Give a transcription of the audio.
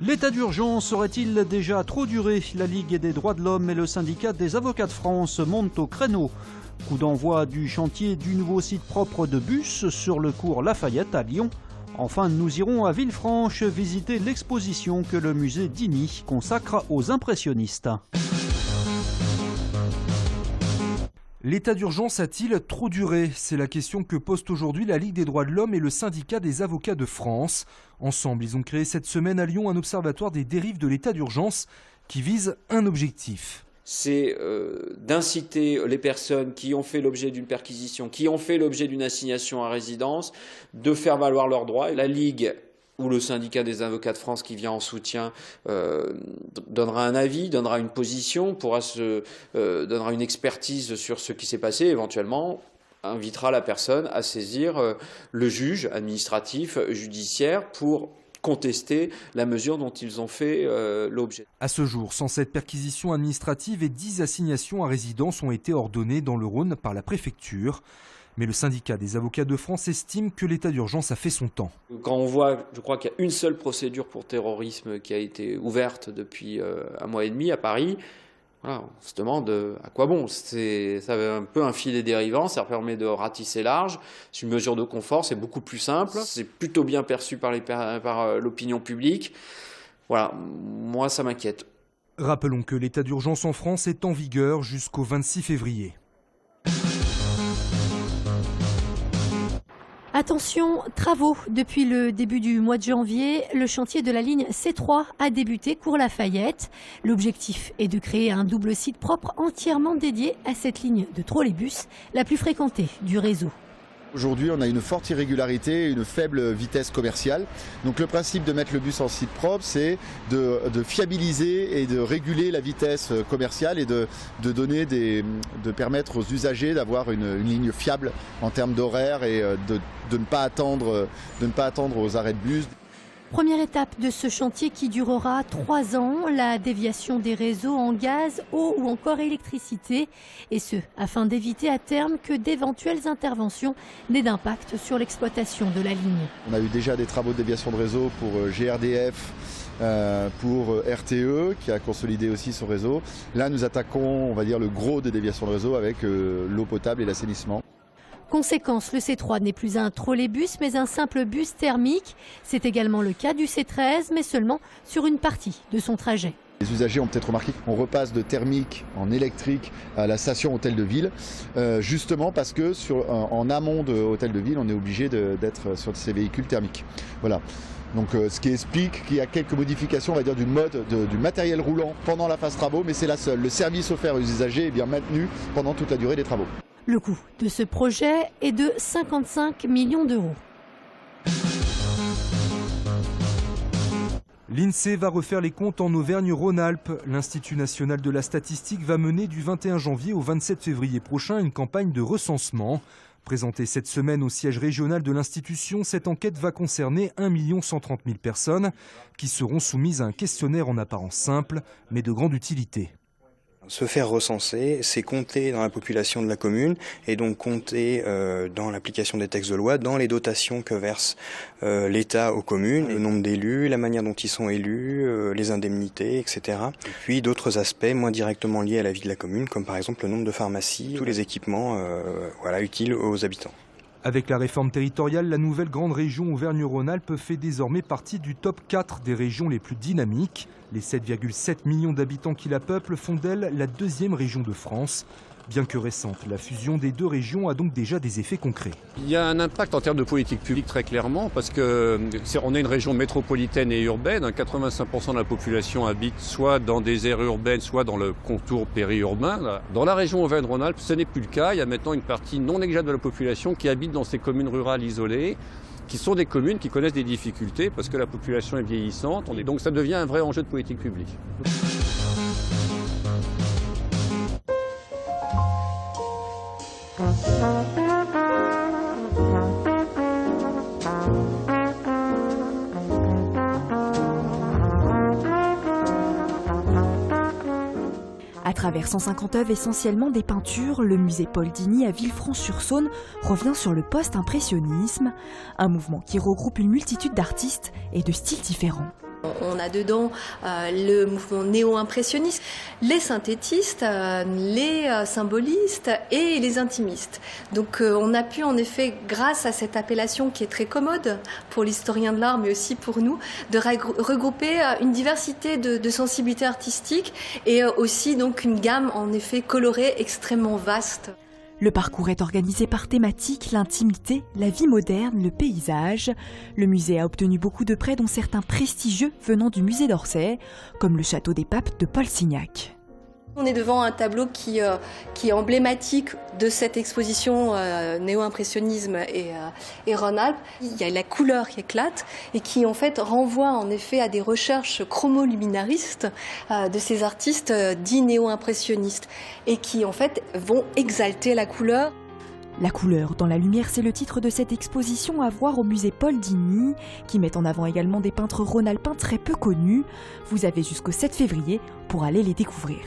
L'état d'urgence aurait-il déjà trop duré? La Ligue des droits de l'homme et le syndicat des avocats de France montent au créneau. Coup d'envoi du chantier du nouveau site propre de bus sur le cours Lafayette à Lyon. Enfin, nous irons à Villefranche visiter l'exposition que le musée d'Igny consacre aux impressionnistes. L'état d'urgence a-t-il trop duré? C'est la question que pose aujourd'hui la Ligue des droits de l'homme et le syndicat des avocats de France. Ensemble, ils ont créé cette semaine à Lyon un observatoire des dérives de l'état d'urgence qui vise un objectif. C'est d'inciter les personnes qui ont fait l'objet d'une perquisition, qui ont fait l'objet d'une assignation à résidence, de faire valoir leurs droits. La Ligue ou le syndicat des avocats de France qui vient en soutien donnera un avis, donnera une position, donnera une expertise sur ce qui s'est passé, éventuellement invitera la personne à saisir le juge administratif, judiciaire pour contester la mesure dont ils ont fait l'objet. À ce jour, sans cette perquisition administrative, 10 assignations à résidence ont été ordonnées dans le Rhône par la préfecture. Mais le syndicat des avocats de France estime que l'état d'urgence a fait son temps. Quand on voit, je crois qu'il y a une seule procédure pour terrorisme qui a été ouverte depuis 1 mois et demi à Paris, voilà, on se demande à quoi bon. Ça avait un peu un filet dérivant, ça permet de ratisser large. C'est une mesure de confort, c'est beaucoup plus simple, c'est plutôt bien perçu par l'opinion publique. Voilà, moi ça m'inquiète. Rappelons que l'état d'urgence en France est en vigueur jusqu'au 26 février. Attention, travaux. Depuis le début du mois de janvier, le chantier de la ligne C3 a débuté cours Lafayette. L'objectif est de créer un double site propre entièrement dédié à cette ligne de trolleybus, la plus fréquentée du réseau. Aujourd'hui, on a une forte irrégularité, une faible vitesse commerciale. Donc le principe de mettre le bus en site propre, c'est de fiabiliser et de réguler la vitesse commerciale et de permettre aux usagers d'avoir une ligne fiable en termes d'horaire et de ne pas attendre aux arrêts de bus. Première étape de ce chantier qui durera 3 ans, la déviation des réseaux en gaz, eau ou encore électricité. Et ce, afin d'éviter à terme que d'éventuelles interventions n'aient d'impact sur l'exploitation de la ligne. On a eu déjà des travaux de déviation de réseau pour GRDF, pour RTE qui a consolidé aussi son réseau. Là, nous attaquons, on va dire, le gros des déviations de réseau avec l'eau potable et l'assainissement. Conséquence, le C3 n'est plus un trolleybus mais un simple bus thermique. C'est également le cas du C13 mais seulement sur une partie de son trajet. Les usagers ont peut-être remarqué qu'on repasse de thermique en électrique à la station Hôtel de Ville, justement parce que en amont de Hôtel de Ville, on est obligé d'être sur ces véhicules thermiques. Voilà. Donc, ce qui explique qu'il y a quelques modifications, on va dire, du matériel roulant pendant la phase travaux, mais c'est la seule. Le service offert aux usagers est bien maintenu pendant toute la durée des travaux. Le coût de ce projet est de 55 millions d'euros. L'INSEE va refaire les comptes en Auvergne-Rhône-Alpes. L'Institut national de la statistique va mener du 21 janvier au 27 février prochain une campagne de recensement. Présentée cette semaine au siège régional de l'institution, cette enquête va concerner 1 130 000 personnes qui seront soumises à un questionnaire en apparence simple, mais de grande utilité. Se faire recenser, c'est compter dans la population de la commune et donc compter dans l'application des textes de loi, dans les dotations que verse l'État aux communes, le nombre d'élus, la manière dont ils sont élus, les indemnités, etc. Et puis d'autres aspects moins directement liés à la vie de la commune, comme par exemple le nombre de pharmacies, tous les équipements utiles aux habitants. Avec la réforme territoriale, la nouvelle grande région Auvergne-Rhône-Alpes fait désormais partie du top 4 des régions les plus dynamiques. Les 7,7 millions d'habitants qui la peuplent font d'elle la 2e région de France. Bien que récente, la fusion des 2 régions a donc déjà des effets concrets. Il y a un impact en termes de politique publique très clairement parce qu'on est une région métropolitaine et urbaine. 85% de la population habite soit dans des aires urbaines, soit dans le contour périurbain. Dans la région Auvergne-Rhône-Alpes, ce n'est plus le cas. Il y a maintenant une partie non négligeable de la population qui habite dans ces communes rurales isolées, qui sont des communes qui connaissent des difficultés parce que la population est vieillissante. Donc ça devient un vrai enjeu de politique publique. À travers 150 œuvres essentiellement des peintures, le musée Paul Digny à Villefranche-sur-Saône revient sur le post-impressionnisme, un mouvement qui regroupe une multitude d'artistes et de styles différents. On a dedans le mouvement néo-impressionniste, les synthétistes, les symbolistes et les intimistes. Donc on a pu en effet, grâce à cette appellation qui est très commode pour l'historien de l'art mais aussi pour nous, de regrouper une diversité de sensibilités artistiques et aussi donc une gamme en effet colorée extrêmement vaste. Le parcours est organisé par thématique, l'intimité, la vie moderne, le paysage. Le musée a obtenu beaucoup de prêts, dont certains prestigieux venant du musée d'Orsay, comme le château des Papes de Paul Signac. On est devant un tableau qui est emblématique de cette exposition néo-impressionnisme et Rhône-Alpes. Il y a la couleur qui éclate et qui en fait renvoie en effet à des recherches chromoluminaristes de ces artistes dits néo-impressionnistes et qui en fait vont exalter la couleur. La couleur dans la lumière, c'est le titre de cette exposition à voir au musée Paul Digny, qui met en avant également des peintres rhône-alpins très peu connus. Vous avez jusqu'au 7 février pour aller les découvrir.